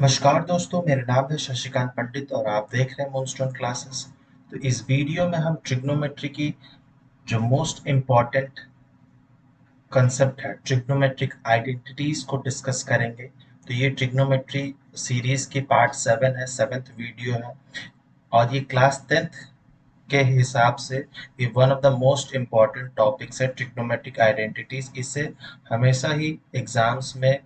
नमस्कार दोस्तों, मेरा नाम है शशिकांत पंडित और आप देख रहे हैं मूनस्टोन क्लासेस। तो इस वीडियो में हम ट्रिग्नोमेट्री की जो मोस्ट इम्पॉर्टेंट कंसेप्ट है, ट्रिग्नोमेट्रिक आइडेंटिटीज को डिस्कस करेंगे। तो ये ट्रिग्नोमेट्री सीरीज की पार्ट 7 है, 7th वीडियो है और ये क्लास 10th के हिसाब से ये one of the most important topics है, ट्रिग्नोमेट्रिक आइडेंटिटीज। इससे हमेशा ही एग्जाम्स में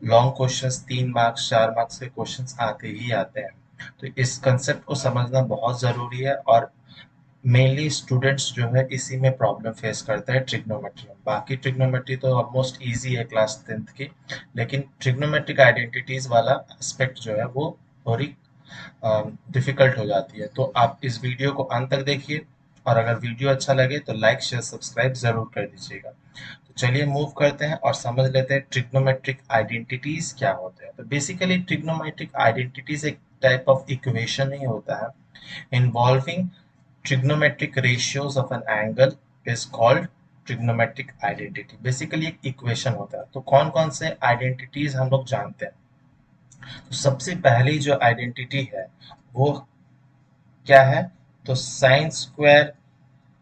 लॉन्ग क्वेश्चंस 3 मार्क्स 4 मार्क्स के क्वेश्चंस आते ही आते हैं। तो इस कंसेप्ट को समझना बहुत ज़रूरी है और मेनली स्टूडेंट्स जो है इसी में प्रॉब्लम फेस करते हैं ट्रिग्नोमेट्री में। बाकी ट्रिग्नोमेट्री तो ऑलमोस्ट इजी है क्लास 10th की, लेकिन ट्रिग्नोमेट्रिक आइडेंटिटीज वाला एस्पेक्ट जो है वो थोड़ी डिफिकल्ट हो जाती है। तो आप इस वीडियो को अंत तक देखिए और अगर वीडियो अच्छा लगे तो लाइक शेयर सब्सक्राइब जरूर कर दीजिएगा। तो चलिए मूव करते हैं और समझ लेते हैं ट्रिग्नोमेट्रिक आइडेंटिटीज क्या होते हैं। तो बेसिकली ट्रिग्नोमेट्रिक आइडेंटिटीज एक टाइप ऑफ इक्वेशन ही होता है involving trigonometric ratios of an angle is called trigonometric identity। Basically एक इक्वेशन होता है। तो कौन कौन से आइडेंटिटीज हम लोग जानते हैं? तो सबसे पहली जो आइडेंटिटी है वो क्या है? तो sine square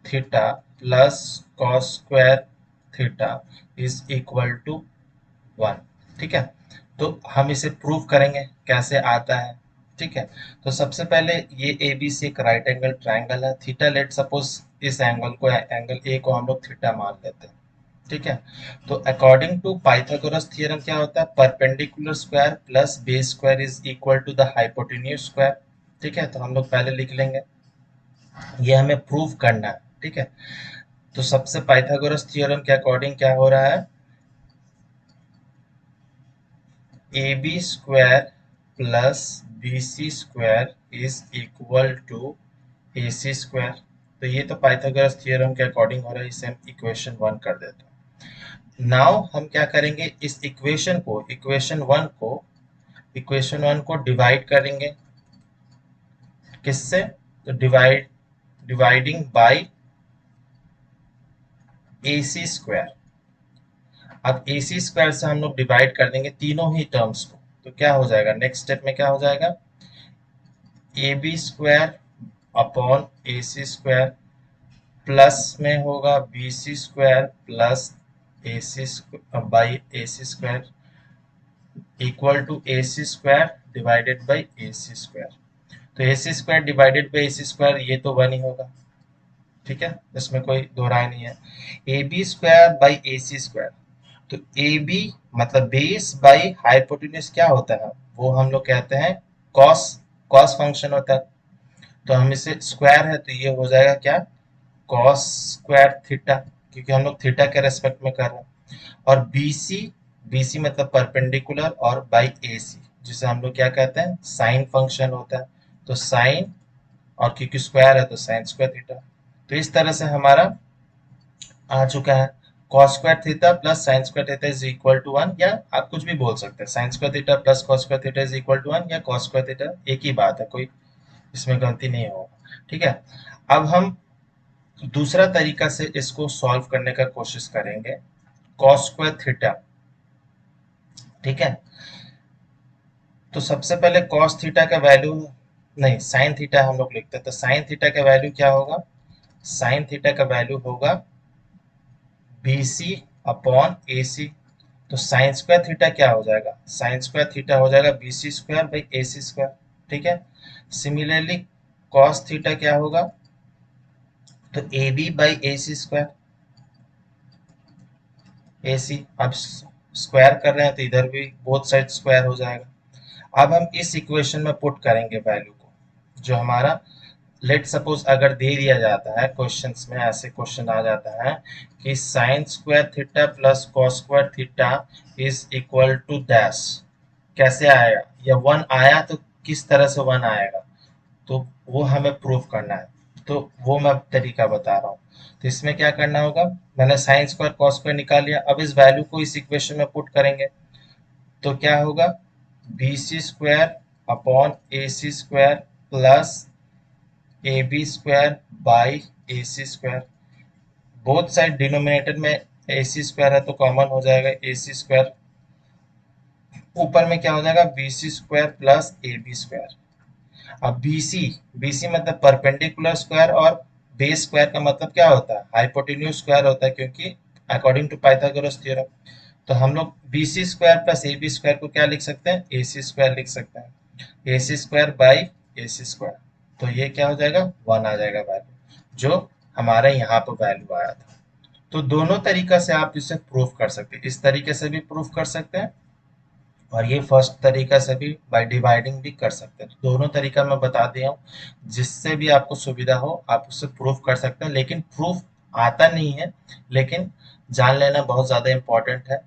theta plus cos square theta is equal to 1। ठीक है, तो हम इसे प्रूव करेंगे कैसे आता है। ठीक है, तो सबसे पहले ये ए बी सी एक राइट एंगल ट्राइंगल है। थीटा लेट सपोज इस एंगल को, एंगल ए को हम लोग थीटा मान लेते हैं। ठीक है, तो अकॉर्डिंग टू पाइथागोरस थ्योरम क्या होता है? Perpendicular square plus base square is equal to the hypotenuse square. ठीक है, तो हम लोग पहले लिख लेंगे, ये हमें प्रूव करना है। ठीक है, तो सबसे पाइथागोरस थ्योरम के अकॉर्डिंग क्या हो रहा है? A B square plus B C square is equal to A C square. तो ये तो पाइथागोरस थ्योरम के अकॉर्डिंग हो रहा है, इसे हम इक्वेशन 1 कर देते हैं। नाउ हम क्या करेंगे, इस इक्वेशन वन को डिवाइड करेंगे। किससे? तो dividing by A C square. अब ए सी स्क्वायर से हम लोग डिवाइड कर देंगे तीनों ही टर्म्स को। तो क्या हो जाएगा, नेक्स्ट स्टेप में क्या हो जाएगा? A B square upon A C square plus में होगा B C square plus A C by A C square equal to A C square divided by A C square. तो A C square divided by A C square ये तो 1 ही होगा। ठीक है, इसमें कोई दो राय नहीं है। A B square by A C square, तो ए बी मतलब बेस बाई हाइपोटेन्यूज क्या होता है? वो हम लोग कहते हैं कॉस, कॉस फंक्शन होता है। तो हम इसे स्क्वायर है तो ये हो जाएगा क्या? कॉस स्क्वायर थीटा, क्योंकि हम लोग थीटा के रेस्पेक्ट में कर रहे हैं। और बी सी, बी सी मतलब परपेंडिकुलर, और बाई ए सी जिसे हम लोग क्या कहते हैं? साइन फंक्शन होता है। तो साइन, और क्योंकि स्क्वायर है तो साइन स्क्वायर थीटा। तो इस तरह से हमारा आ चुका है cos square theta plus sine square theta is equal to 1, या आप कुछ भी बोल सकते हैं, sine square theta plus cos square theta is equal to 1 या cos स्क्वायर थीटा, एक ही बात है, कोई इसमें गलती नहीं होगा। ठीक है, अब हम दूसरा तरीका से इसको सॉल्व करने का कोशिश करेंगे, cos स्क्वायर थीटा। ठीक है, तो सबसे पहले cos थीटा का वैल्यू, नहीं साइन थीटा हम लोग लिखते हैं, तो साइन थीटा का वैल्यू क्या होगा? साइन थीटा का वैल्यू होगा बी सी अपॉन ए सी। तो साइन स्क्वायर थीटा क्या हो जाएगा? साइन स्क्वायर थीटा हो जाएगा B C square by A C square. ठीक है, सिमिलरली कॉस थीटा क्या होगा? तो A B by A C square. A C, अब स्क्वायर कर रहे हैं तो इधर भी बोथ साइड स्क्वायर हो जाएगा। अब हम इस इक्वेशन में पुट करेंगे वैल्यू को, जो हमारा लेट सपोज अगर दे दिया जाता है क्वेश्चंस में, ऐसे क्वेश्चन आ जाता है कि sine square theta plus cos square theta is equal to dash, कैसे आएगा? या 1 आया तो किस तरह से 1 आएगा? तो वो हमें प्रूफ करना है, तो वो मैं तरीका बता रहा हूँ। तो इसमें क्या करना होगा, मैंने साइन स्क्वायर कॉस स्क्वायर निकाल लिया, अब इस वैल्यू को इस इक्वेशन में पुट करेंगे। तो क्या होगा? B C square upon A C square plus A B square by A C square. Both side denominator में ए सी स्क्वायर है तो कॉमन हो जाएगा ए सी स्क्वायर। ऊपर में क्या हो जाएगा, BC square plus AB square. अब BC, BC मतलब परपेंडिकुलर स्क्वायर, और बेस स्क्वायर का मतलब क्या होता है, हाइपोटेन्यूज स्क्वायर होता है, क्योंकि अकॉर्डिंग टू पाइथागोरस थ्योरम। तो हम लोग BC square plus AB square को क्या लिख सकते हैं, AC स्क्वायर लिख सकते हैं। AC square by AC square, तो ये क्या हो जाएगा, 1 आ जाएगा वैल्यू, जो हमारा यहाँ पर वैल्यू आया था। तो दोनों तरीका से आप इसे प्रूफ कर सकते हैं, इस तरीके से भी प्रूफ कर सकते हैं, और ये फर्स्ट तरीका से भी बाय डिवाइडिंग भी कर सकते हैं। तो दोनों तरीका मैं बता दिया हूँ, जिससे भी आपको सुविधा हो आप उससे प्रूफ कर सकते हैं, लेकिन प्रूफ आता नहीं है, लेकिन जान लेना बहुत ज़्यादा इम्पोर्टेंट है।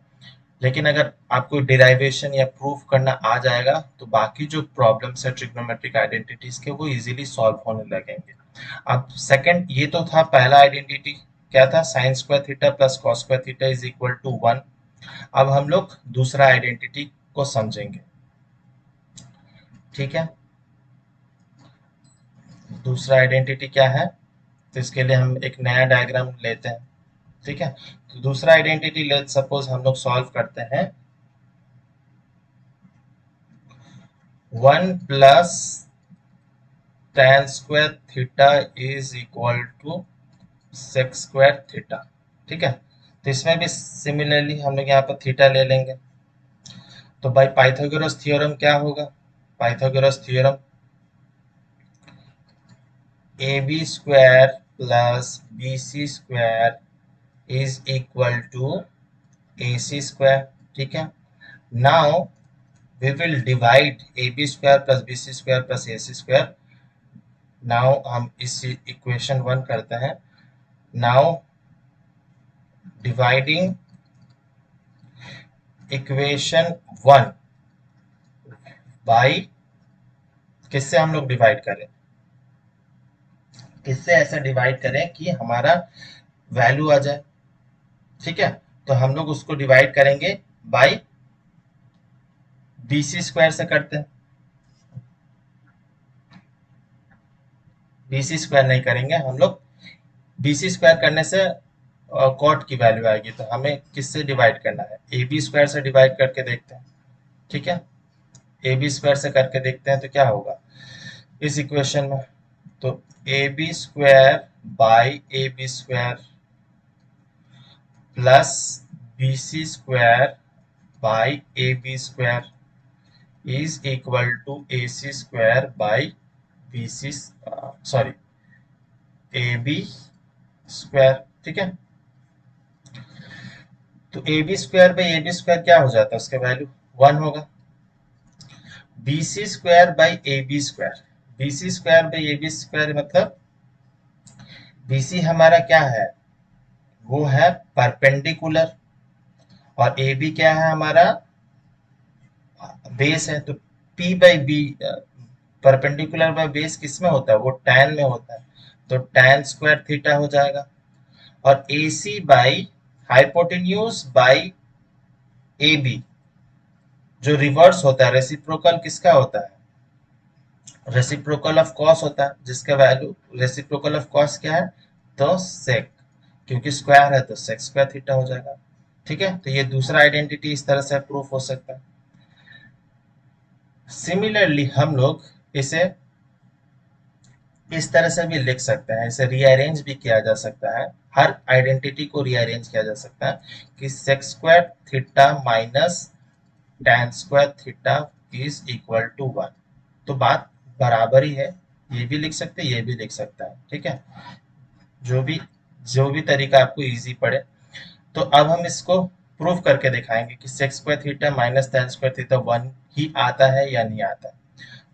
लेकिन अगर आपको डिराइवेशन या प्रूफ करना आ जाएगा, तो बाकी जो प्रॉब्लम्स है ट्रिग्नोमेट्रिक आइडेंटिटीज के, वो इजीली सॉल्व होने लगेंगे। अब सेकंड, ये तो था पहला आइडेंटिटी, क्या था, sine square theta plus cos square theta is equal to 1। अब हम लोग दूसरा आइडेंटिटी को समझेंगे, ठीक है। दूसरा आइडेंटिटी क्या है, तो इसके लिए हम एक नया डायग्राम लेते हैं, ठीक है। तो दूसरा आइडेंटिटी लेट सपोज हम लोग सॉल्व करते हैं, 1 plus tan square theta is equal to sec square theta, ठीक है। तो इसमें भी सिमिलरली हम लोग यहाँ पर थीटा ले लेंगे। तो भाई पाइथागोरस थ्योरम क्या होगा, Pythagoras theorem AB square plus BC square is equal to AC square, ठीक है। Now we will divide AB square plus BC square plus AC square. Now हम इस इक्वेशन 1 करते हैं। नाउ डिवाइडिंग इक्वेशन 1 बाई, किससे हम लोग डिवाइड करें, किससे ऐसा डिवाइड करें कि हमारा वैल्यू आ जाए, ठीक है। तो हम लोग उसको डिवाइड करेंगे बाई BC स्क्वायर से करते हैं, BC स्क्वायर नहीं करेंगे हम लोग, BC स्क्वायर करने से कॉट की वैल्यू आएगी, तो हमें किससे डिवाइड करना है, AB स्क्वायर से डिवाइड करके देखते हैं, ठीक है। AB स्क्वायर से करके देखते हैं तो क्या होगा इस इक्वेशन में, तो AB square by AB square plus BC square by AB square is equal to AC square by BC, sorry, AB square, ठीक है। तो AB square by AB square क्या हो जाता है, उसका वैल्यू 1 होगा। BC square by AB square, BC square by AB square मतलब BC हमारा क्या है, वो है परपेंडिकुलर, और AB क्या है हमारा, बेस है। तो P by B, perpendicular by base किस में होता है, वो tan में होता है, तो tan स्क्वायर थीटा हो जाएगा। और AC by hypotenuse by AB, जो रिवर्स होता है, रेसिप्रोकल किसका होता है, रेसिप्रोकल ऑफ कॉस होता है, जिसका वैल्यू, रेसिप्रोकल ऑफ कॉस क्या है, तो सेक, क्योंकि स्क्वायर है तो सेक स्क्वायर थीटा हो जाएगा, ठीक है। तो ये दूसरा आइडेंटिटी इस तरह से प्रूफ हो सकता है। सिमिलरली हम लोग इसे इस तरह से भी लिख सकते हैं, इसे रीअरेंज भी किया जा सकता है, हर आइडेंटिटी को रीअरेंज किया जा सकता है कि sec square theta minus tan square theta is equal to 1। तो बात बराबर ही है, ये भी लिख सकते हैं, ये भी लिख सकता है, ठीक है। जो भी जो भी तरीका आपको इजी पड़े। तो अब हम इसको प्रूव करके दिखाएंगे कि sec square theta minus tan square theta 1 ही आता है या नहीं आता है।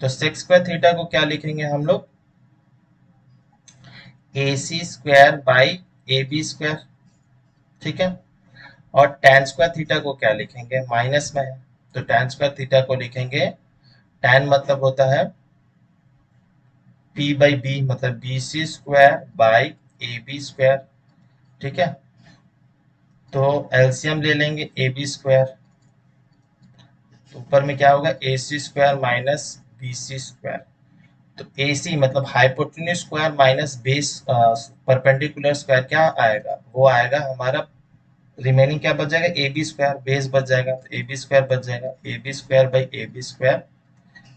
तो सेक स्क्वायर थीटा को क्या लिखेंगे हम लोग, AC square by AB square, ठीक है। और tan स्क्वायर थीटा को क्या लिखेंगे, माइनस में है, तो tan स्क्वायर थीटा को लिखेंगे, tan मतलब होता है P बाई बी, मतलब BC square by AB square, ठीक है। तो एलसीएम ले लेंगे AB स्क्वायर, तो ऊपर में क्या होगा, AC square minus BC square. तो AC मतलब hypotenuse square minus base perpendicular square क्या आएगा, वो आएगा हमारा रिमेनिंग क्या बच जाएगा, ए बी स्क्वायर, बेस बच जाएगा, तो ए बी स्क्वायर बच जाएगा, A B square by A B square,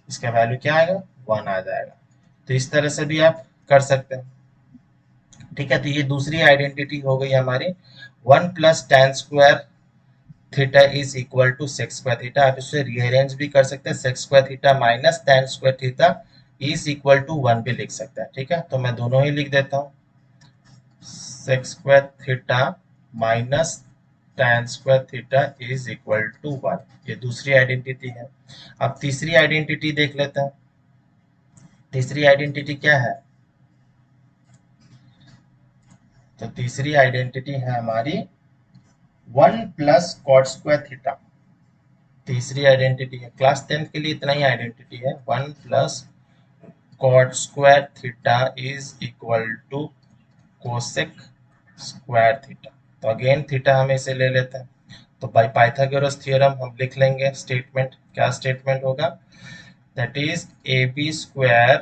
इसका वैल्यू क्या आएगा, 1 आ जाएगा। तो इस तरह से भी आप कर सकते हैं। ठीक है, तो ये दूसरी आइडेंटिटी हो गई हमारी, 1 plus tan square theta is equal to sec square theta. आप इसे रीअरेंज भी कर सकते हैं, sec square theta minus tan square theta is equal to 1 भी लिख सकते हैं। ठीक है, तो मैं दोनों ही लिख देता हूँ, sec square theta minus tan square theta is equal to 1। ये दूसरी आइडेंटिटी है। अब तीसरी आइडेंटिटी देख लेते हैं। तीसरी आइडेंटिटी क्या है, तो तीसरी आइडेंटिटी है हमारी 1 प्लस कॉट स्क्वायर थीटा। तीसरी आइडेंटिटी है, क्लास 10th के लिए इतना ही आइडेंटिटी है, 1 plus cot square theta is equal to cosec square theta. तो अगेन थीटा हम इसे ले लेते हैं, तो बाय पाइथागोरस थ्योरम हम लिख लेंगे स्टेटमेंट, क्या स्टेटमेंट होगा, that is A B square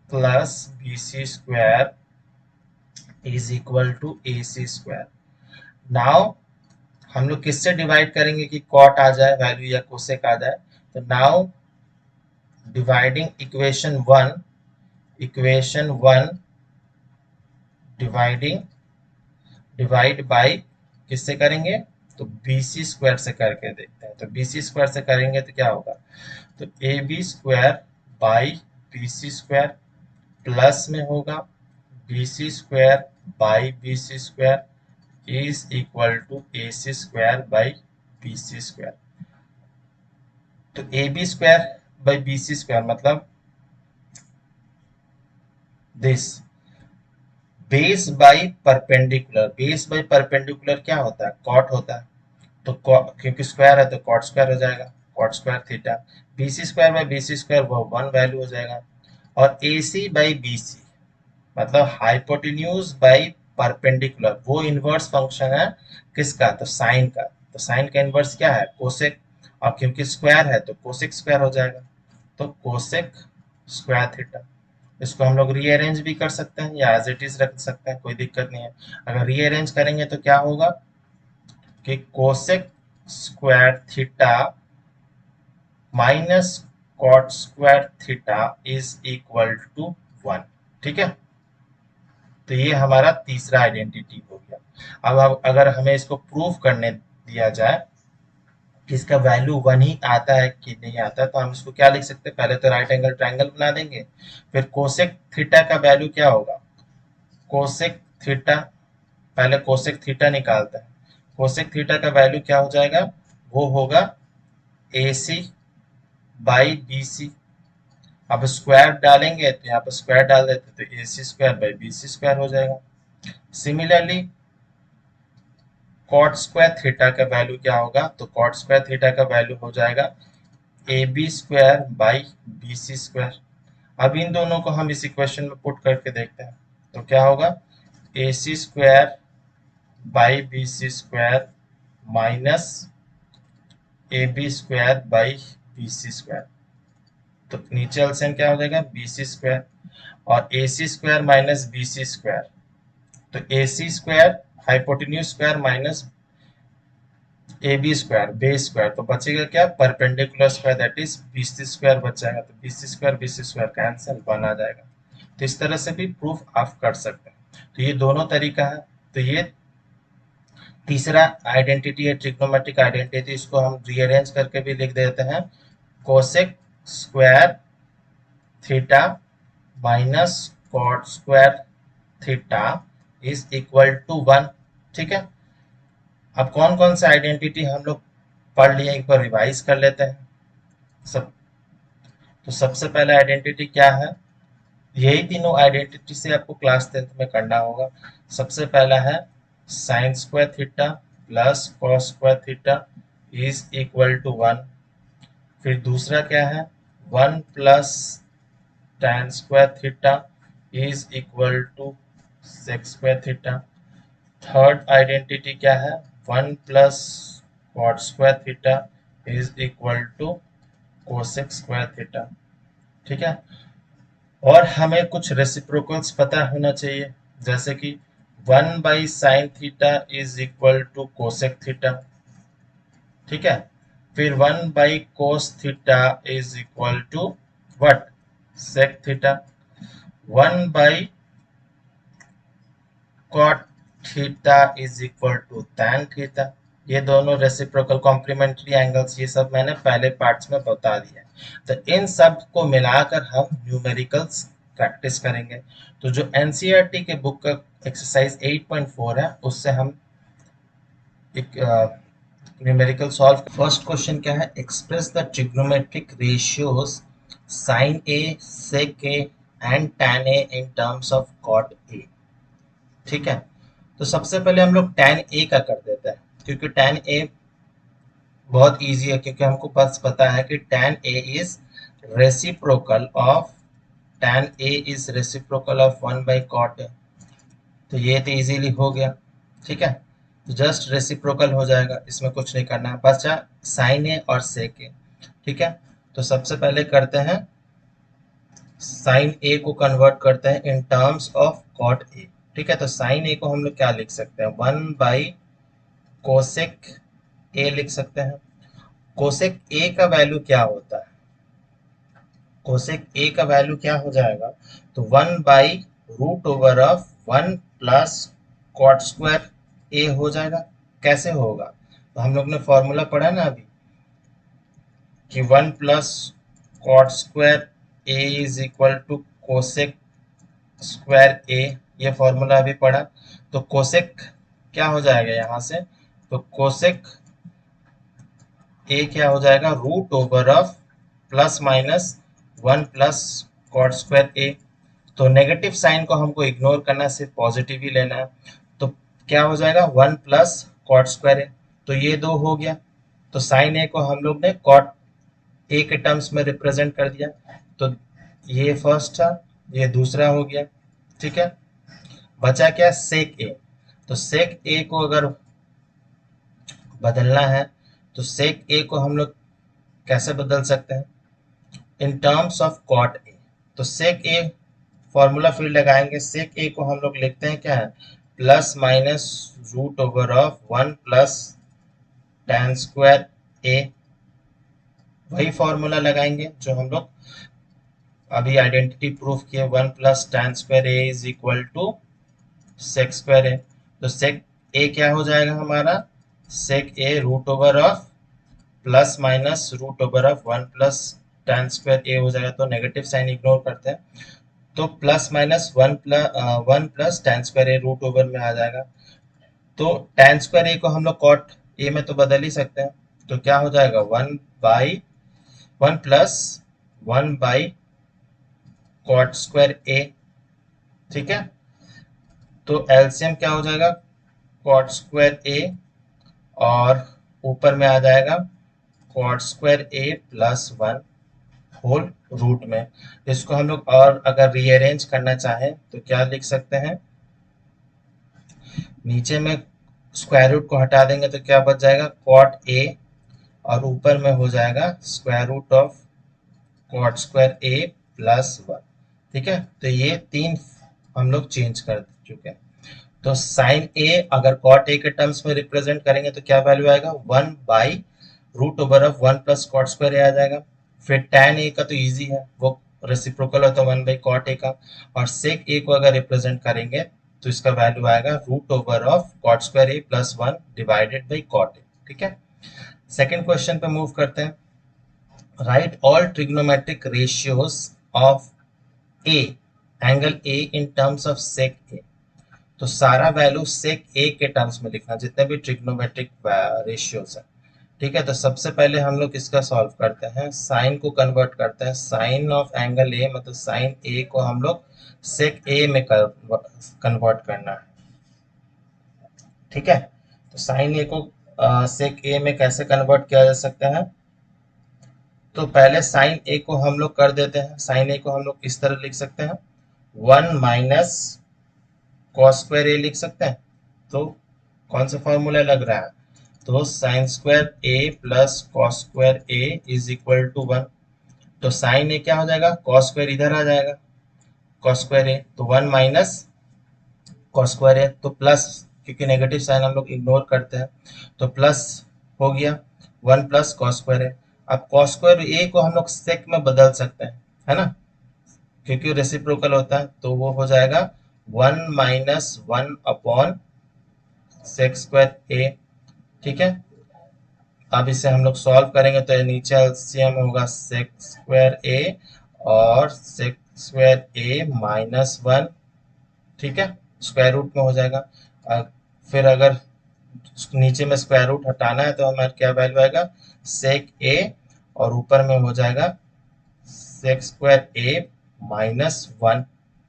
plus B C square is equal to A C square. Now हम लोग किससे डिवाइड करेंगे कि कॉट आ जाए वैल्यू या कोसेक आ जाए, तो now dividing equation one dividing divide by किससे करेंगे, तो बी सी स्क्वायर से करके देखते हैं। तो बी सी स्क्वायर से करेंगे तो क्या होगा, तो A B square by B C square plus में होगा B C square by B C square is equal to A C square by B C square. तो A B square by B C square मतलब this, base by perpendicular, base by perpendicular क्या होता है, cot होता है, तो क्योंकि square है तो कॉट स्क्वायर हो जाएगा, cot square theta, B C square by B C square वो 1 वैल्यू हो जाएगा, और ए सी बाई बी सी मतलब हाइपोटेन्यूज बाई परपेंडिकुलर, वो इनवर्स फंक्शन है किसका, तो साइन का, तो साइन का इनवर्स क्या है, कोसेक, और क्योंकि स्क्वायर है तो कोसेक स्क्वायर हो जाएगा, तो कोसेक स्क्वायर थीटा। इसको हम लोग रीअरेंज भी कर सकते हैं या एज इट इज रख सकते हैं, कोई दिक्कत नहीं है। अगर रीअरेंज करेंगे तो क्या होगा कि cosec square theta minus cot square theta is equal to 1। ठीक है, तो ये हमारा तीसरा आइडेंटिटी हो गया। अब अगर हमें इसको प्रूव करने दिया जाए कि इसका वैल्यू 1 ही आता है कि नहीं आता है, तो हम इसको क्या लिख सकते हैं, पहले तो राइट एंगल ट्रायंगल बना देंगे, फिर कोसेक थीटा का वैल्यू क्या होगा, कोसेक थीटा, पहले कोसेक थीटा निकालते हैं, कोसेक थीटा का वैल्यू क्या हो जाएगा, वो होगा ए सी बाई बी सी। अब स्क्वायर डालेंगे तो यहाँ पर स्क्वायर डाल देते तो A C square by B C square हो जाएगा। सिमिलरली कॉट स्क्वायर थीटा का वैल्यू क्या होगा, तो कॉट स्क्वायर थीटा का वैल्यू हो जाएगा A B square by B C square. अब इन दोनों को हम इस इक्वेशन में पुट करके देखते हैं, तो क्या होगा, A C square by B C square minus A B square by B C square, तो नीचे एलसीएम क्या हो जाएगा, बी सी स्क्वायर, और A C square minus B C square, तो A C square hypotenuse square minus A B square base square, तो बचेगा क्या, perpendicular square, that is B C square बच जाएगा, तो बी सी स्क्वायर कैंसिल, 1 आ जाएगा। तो इस तरह से भी प्रूफ आप कर सकते हैं। तो ये दोनों तरीका है। तो ये तीसरा आइडेंटिटी है ट्रिग्नोमेट्रिक आइडेंटिटी, इसको हम रीअरेंज करके भी लिख देते हैं, cosec square theta minus cot square theta is equal to 1। ठीक है, अब कौन कौन सा आइडेंटिटी हम लोग पढ़ लिए, एक बार रिवाइज कर लेते हैं सब। तो सबसे पहले आइडेंटिटी क्या है, यही तीनों आइडेंटिटी से आपको क्लास 10th में करना होगा। सबसे पहला है sine square theta plus cos square theta is equal to 1। फिर दूसरा क्या है, 1 plus tan square theta is equal to sec square theta. Third identity क्या है, 1 plus cot square theta is equal to cosec square theta. ठीक है, और हमें कुछ रेसिप्रोकल्स पता होना चाहिए, जैसे कि 1/sin theta is equal to cosec theta, ठीक है। फिर 1/cos theta is equal to what, sec theta. 1/cot theta is equal to tan theta. ये दोनों रेसिप्रोकल कॉम्प्लीमेंट्री एंगल्स, ये सब मैंने पहले पार्ट्स में बता दिया है। तो इन सब को मिलाकर हम न्यूमेरिकल्स प्रैक्टिस करेंगे। तो जो एनसीईआरटी के बुक का एक्सरसाइज 8.4 है, उससे हम एक न्यूमेरिकल सॉल्व। फर्स्ट क्वेश्चन क्या है, express the trigonometric ratios sine A, sec A and tan A in terms of cot A, ठीक है। तो सबसे पहले हम लोग tan ए का कर देते हैं, क्योंकि tan ए बहुत इजी है, क्योंकि हमको बस पता है कि tan A is reciprocal of reciprocal of 1/cot ए। तो ये तो इजीली हो गया, ठीक है। तो जस्ट रेसिप्रोकल हो जाएगा, इसमें कुछ नहीं करना है, बचा साइन ए और सेक ए, ठीक है। तो सबसे पहले करते हैं साइन ए को कन्वर्ट करते हैं in terms of cot A, ठीक है। तो साइन ए को हम लोग क्या लिख सकते हैं, 1/कोसेक ए लिख सकते हैं। कोसेक ए का वैल्यू क्या होता है, कोसेक ए का वैल्यू क्या हो जाएगा, तो 1/√ओवर of 1 plus cot square A हो जाएगा। कैसे होगा, तो हम लोग ने फॉर्मूला पढ़ा ना अभी कि 1 plus cot square A is equal to cosec square A, ये फॉर्मूला अभी पढ़ा। तो कोसेक क्या हो जाएगा यहाँ से, तो कोसेक ए क्या हो जाएगा, root over of plus minus 1 plus cot square A. तो नेगेटिव साइन को हमको इग्नोर करना, सिर्फ पॉजिटिव ही लेना है। तो क्या हो जाएगा, 1 प्लस कॉट स्क्वायर ए, तो ये दो हो गया। तो साइन ए को हम लोग ने कॉट ए के टर्म्स में रिप्रेजेंट कर दिया। तो ये फर्स्ट था, ये दूसरा हो गया, ठीक है। बचा क्या, सेक ए। तो सेक ए को अगर बदलना है, तो सेक ए को हम लोग कैसे बदल सकते हैं, in terms of cot A. तो सेक ए फॉर्मूला फिर लगाएंगे, सेक ए को हम लोग लिखते हैं क्या है, plus minus root over of 1 plus tan square A. वही फॉर्मूला लगाएंगे जो हम लोग अभी आइडेंटिटी प्रूफ किए, 1 plus tan square A is equal to sec square A. तो सेक ए क्या हो जाएगा हमारा, sec A root over of plus minus root over of 1 plus tan square A हो जाएगा। तो नेगेटिव साइन इग्नोर करते हैं, तो plus minus 1 plus tan square A root over में आ जाएगा। तो tan स्क्वायर ए को हम लोग कॉट ए में तो बदल ही सकते हैं। तो क्या हो जाएगा, 1 प्लस 1 कॉट स्क्वायर ए, ठीक है। तो एलसीएम क्या हो जाएगा, कॉट स्क्वायर ए और ऊपर में आ जाएगा cot square A plus 1 whole root में। इसको हम लोग और अगर रीअरेंज करना चाहें तो क्या लिख सकते हैं, नीचे में स्क्वायर रूट को हटा देंगे तो क्या बच जाएगा, कॉट ए और ऊपर में हो जाएगा square root of cot square A plus 1, ठीक है। तो ये तीन हम लोग चेंज कर चुके हैं। तो साइन ए अगर कॉट ए के टर्म्स में रिप्रेजेंट करेंगे तो क्या वैल्यू आएगा, 1/√ओवर ऑफ 1 प्लस कॉट स्क्वायर ए आ जाएगा। फिर tan ए का तो इजी है, वो रेसिप्रोकल होता है 1/cot ए का। और sec ए को अगर रिप्रेजेंट करेंगे तो इसका वैल्यू आएगा root over of cot square A plus 1 divided by cot A, ठीक है। सेकेंड क्वेश्चन पे मूव करते हैं, write all trigonometric ratios of a angle A in terms of sec A. तो सारा वैल्यू सेक ए के टर्म्स में लिखना, जितने भी ट्रिग्नोमेट्रिक रेशियोज है, ठीक है। तो सबसे पहले हम लोग इसका सॉल्व करते हैं, साइन को कन्वर्ट करते हैं, साइन ऑफ एंगल ए मतलब साइन ए को हम लोग सेक ए में कन्वर्ट करना है, ठीक है। तो साइन ए को सेक ए में कैसे कन्वर्ट किया जा सकता है, तो पहले साइन ए को हम लोग कर देते हैं, साइन ए को हम लोग इस तरह लिख सकते हैं, 1 माइनस कॉस स्क्वायर ए लिख सकते हैं। तो कौन सा फॉर्मूला लग रहा है, तो sine square A plus cos square A is equal to 1। तो साइन ए क्या हो जाएगा, कॉस स्क्वायर इधर आ जाएगा, कॉस स्क्वायर ए, तो 1 माइनस कॉस स्क्वायर ए तो प्लस, क्योंकि नेगेटिव साइन हम लोग इग्नोर करते हैं, तो प्लस हो गया 1 प्लस कॉस स्क्वायर ए। अब कॉस स्क्वायर ए को हम लोग सेक में बदल सकते हैं, है ना, क्योंकि रेसिप्रोकल होता है, तो वो हो जाएगा 1 - 1 अपॉन सेक स्क्वायर ए। ठीक है, अब इसे हम लोग सॉल्व करेंगे तो नीचे एलसीएम होगा सेक स्क्वायर ए और सेक स्क्वायर ए -1। ठीक है, स्क्वायर रूट में हो जाएगा। फिर अगर नीचे में स्क्वायर रूट हटाना है तो हमारा क्या वैल्यू आएगा, सेक ए, और ऊपर में हो जाएगा सेक स्क्वायर ए -1।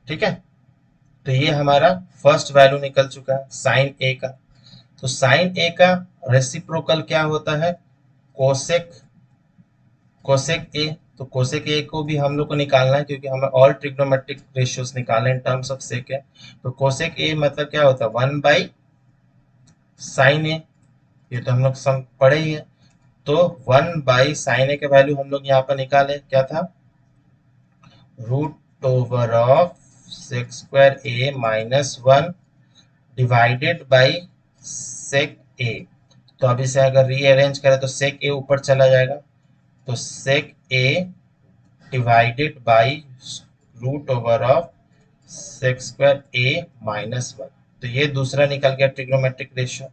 ठीक है, तो ये हमारा फर्स्ट वैल्यू निकल चुका है साइन ए का। तो साइन ए का रेसिप्रोकल क्या होता है, कोसेक कोसेक ए। तो कोसेक ए को भी हम लोग को निकालना है, क्योंकि हमें ऑल ट्रिग्नोमेट्रिक रेशियोज निकालने इन टर्म्स ऑफ सेक है। तो कोसेक ए मतलब क्या होता है, 1/साइन ए, ये तो हम लोग सम पढ़े ही है। तो 1/साइन ए का वैल्यू हम लोग यहाँ पर निकाले, क्या था, root over of sec square A -1 divided by sec A. तो अब इसे अगर रीअरेंज करें तो सेक ए ऊपर चला जाएगा, तो sec A divided by root over of sec square A -1। तो ये दूसरा निकल गया ट्रिग्नोमेट्रिक रेशियो।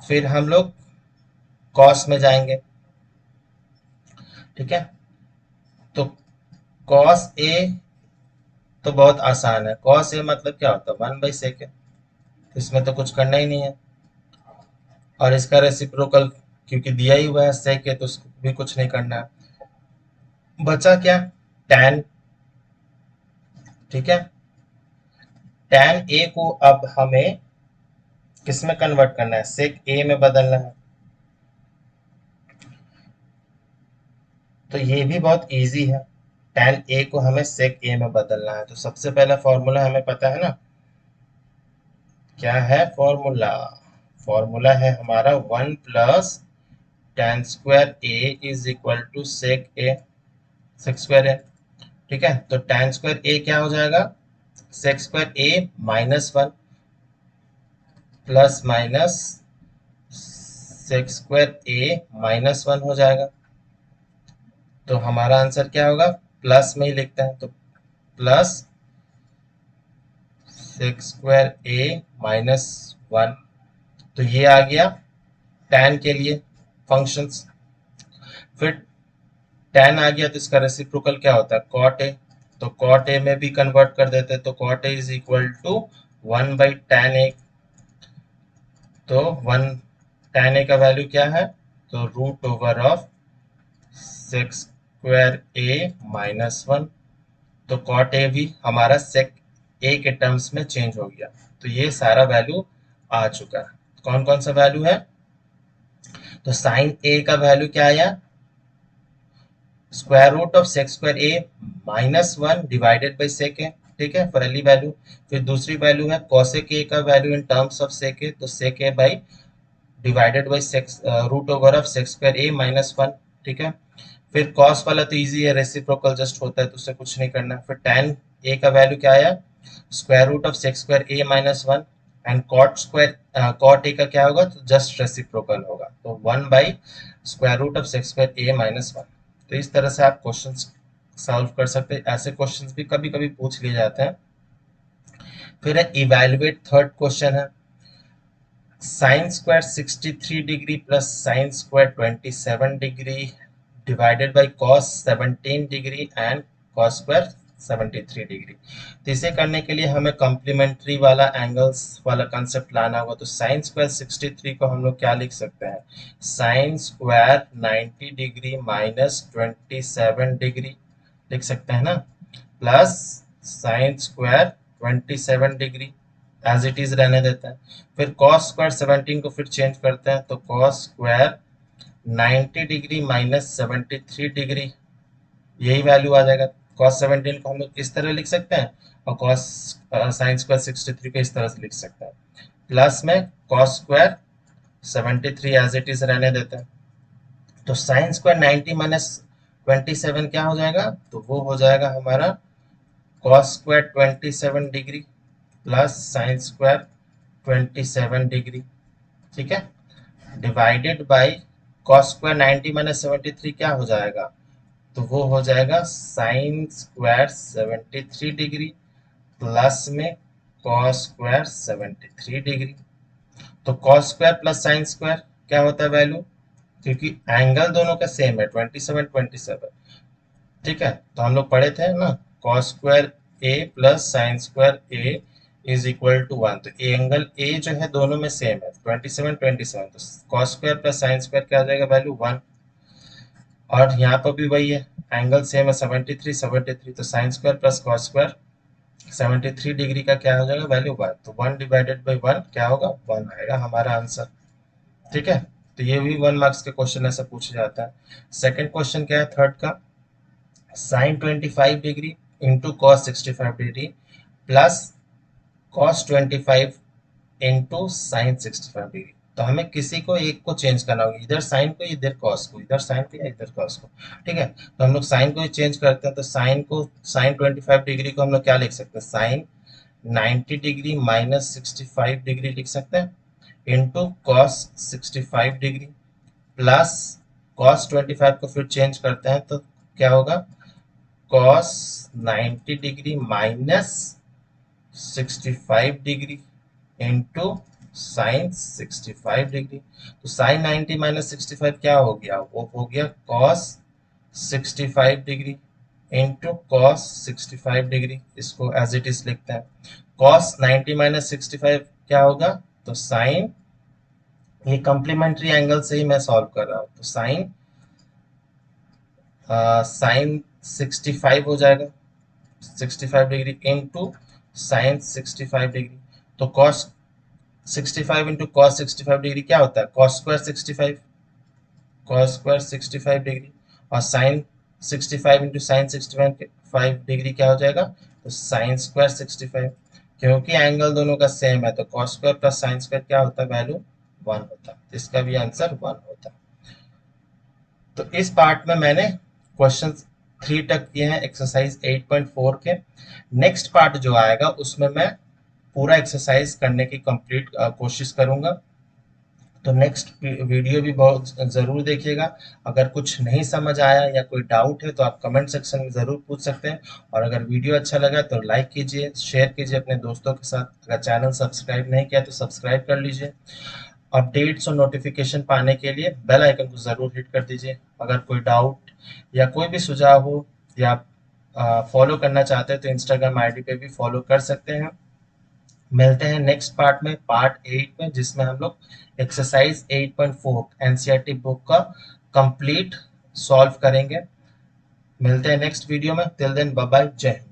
फिर हम लोग कॉस में जाएंगे। ठीक है, तो कॉस ए तो बहुत आसान है, कॉस ए मतलब क्या होता है, 1/सेक है, इसमें तो कुछ करना ही नहीं है। और इसका रेसिप्रोकल क्योंकि दिया ही हुआ है सेक है, तो उसको भी कुछ नहीं करना है। बचा क्या, टैन। ठीक है, टैन ए को अब हमें किस में कन्वर्ट करना है, सेक ए में बदलना है। तो ये भी बहुत इजी है, टैन ए को हमें सेक ए में बदलना है। तो सबसे पहला फॉर्मूला हमें पता है ना, क्या है फॉर्मूला, फॉर्मूला है हमारा 1 + tan² A = सेक स्क्वायर ए। ठीक है, तो tan स्क्वायर ए क्या हो जाएगा, सेक square A -1 plus minus sec square A -1 हो जाएगा। तो हमारा आंसर क्या होगा, प्लस में ही लिखते हैं, तो प्लस सेक स्क्वायर ए -1। तो ये आ गया tan के लिए फंक्शंस। फिर tan आ गया तो इसका रेसिप्रोकल क्या होता है, cot a। तो cot a में भी कन्वर्ट कर देते हैं, तो cot a = 1/tan a। तो 1 tan a का वैल्यू क्या है, तो root over of sec square A -1। तो cot a भी हमारा सेक ए के टर्म्स में चेंज हो गया। तो ये सारा वैल्यू आ चुका है। कौन कौन सा वैल्यू है, तो साइन ए का वैल्यू क्या आया, square root of sec square A -1 divided by sec A. ठीक है, पहली वैल्यू। फिर दूसरी वैल्यू है कॉसेक ए का value in terms of sec A, तो sec A by divided by root over of sec square A -1। ठीक है, फिर कॉस वाला तो इजी है, रेसिप्रोकल जस्ट होता है, तो उससे कुछ नहीं करना। फिर टैन ए का वैल्यू क्या आया, square root of sec square A -1। And cot A का क्या होगा, तो जस्ट रेसिप्रोकल होगा, तो 1/√ऑफ सेक स्क्वायर ए -1। तो इस तरह से आप क्वेश्चन सॉल्व कर सकते हैं। ऐसे क्वेश्चन भी कभी कभी पूछ लिए जाते हैं। फिर इवेल्युएट थर्ड क्वेश्चन है, sine square 63 degree plus sine square 27 degree divided by cos 17 degree and cos square 73 degree. तो इसे करने के लिए हमें कॉम्प्लीमेंट्री वाला एंगल्स वाला कंसेप्ट लाना होगा। तो साइन स्क्वायर 63 को हम लोग क्या लिख सकते हैं, साइन स्क्वायर 90 डिग्री -27 डिग्री लिख सकते हैं ना, plus sine square 27 degree as it is रहने देते हैं। फिर कॉस स्क्वायर 17 को फिर चेंज करते हैं, तो कॉस स्क्वायर 90 डिग्री -73 डिग्री, यही वैल्यू आ जाएगा। कॉस 17 को हम लोग इस तरह लिख सकते हैं, और कॉस साइन स्क्वायर 63 को इस तरह से लिख सकते हैं। प्लस में cos square 73 as it is रहने देते हैं। तो साइन स्क्वायर 90 -27 क्या हो जाएगा, तो वो हो जाएगा हमारा cos square 27 degree. Plus sine square 27 degree, ठीक है, divided by cos square 90 minus 73 क्या हो जाएगा, तो वो हो जाएगा साइन स्क्वायर 73 डिग्री प्लस में कॉस स्क्वायर 73 डिग्री। तो cos square plus sine square क्या होता है वैल्यू, क्योंकि एंगल दोनों का सेम है 27 ठीक है, तो हम लोग पढ़े थे ना cos square A plus sine square A is equal to 1, तो एंगल ए जो है दोनों में सेम है 27 तो cos square plus sine square क्या आ जाएगा वैल्यू 1, और यहाँ पर भी वही है एंगल सेम है 73 तो sine square plus cos square 73 degree का क्या हो जाएगा वैल्यू 1, तो 1 डिवाइडेड बाई 1 क्या होगा 1 आएगा हमारा आंसर, ठीक है। तो ये भी 1 मार्क्स के क्वेश्चन ऐसा पूछा जाता है। सेकंड क्वेश्चन क्या है थर्ड का, sine 25 degree into cos 65 degree plus cos 25 into sine 65 degree, तो हमें किसी को एक को चेंज करना होगा, इधर साइन को इधर कॉस को, इधर साइन को या इधर कॉस को, ठीक है। तो हम लोग साइन को ही चेंज करते हैं, तो साइन को साइन 25 डिग्री को हम लोग क्या लिख सकते हैं, साइन 90 डिग्री माइनस 65 डिग्री लिख सकते हैं into cos 65 degree plus cos 25 को फिर चेंज करते हैं तो क्या होगा cos 90 degree minus 65 degree into sine 65 degree, तो साइन 90 माइनस 65 क्या हो गया, वो हो गया cos 65 degree into cos 65 degree, इसको एज इट इज लिखते हैं। कॉस 90 माइनस 65 क्या होगा, तो साइन, ये कॉम्प्लीमेंट्री एंगल से ही मैं सॉल्व कर रहा हूँ, तो साइन साइन 65 हो जाएगा 65 डिग्री इंटू साइन 65 डिग्री, तो कॉस 65 इंटू कॉस 65 डिग्री क्या होता है cos square 65, cos square 65 degree, और साइन 65 इंटू साइन 65 डिग्री क्या हो जाएगा, तो साइन स्क्वायर 65, क्योंकि एंगल दोनों का सेम है तो cos square plus sine square क्या होता है वैल्यू 1 होता है, इसका भी आंसर 1 होता है। तो इस पार्ट में मैंने क्वेश्चन 3 तक किए हैं एक्सरसाइज 8.4 के। नेक्स्ट पार्ट जो आएगा उसमें मैं पूरा एक्सरसाइज करने की कंप्लीट कोशिश करूंगा, तो नेक्स्ट वीडियो भी बहुत ज़रूर देखिएगा। अगर कुछ नहीं समझ आया या कोई डाउट है तो आप कमेंट सेक्शन में ज़रूर पूछ सकते हैं, और अगर वीडियो अच्छा लगा तो लाइक कीजिए, शेयर कीजिए अपने दोस्तों के साथ, अगर चैनल सब्सक्राइब नहीं किया तो सब्सक्राइब कर लीजिए। अपडेट्स और नोटिफिकेशन पाने के लिए बेल आइकन को ज़रूर हिट कर दीजिए। अगर कोई डाउट या कोई भी सुझाव हो या फॉलो करना चाहते हैं तो इंस्टाग्राम आईडी पे भी फॉलो कर सकते हैं। मिलते हैं नेक्स्ट पार्ट में, पार्ट 8 में, जिसमें हम लोग एक्सरसाइज 8.4 एनसीईआरटी बुक का कंप्लीट सॉल्व करेंगे। मिलते हैं नेक्स्ट वीडियो में, टिल देन बाय बाय, जय हिंद।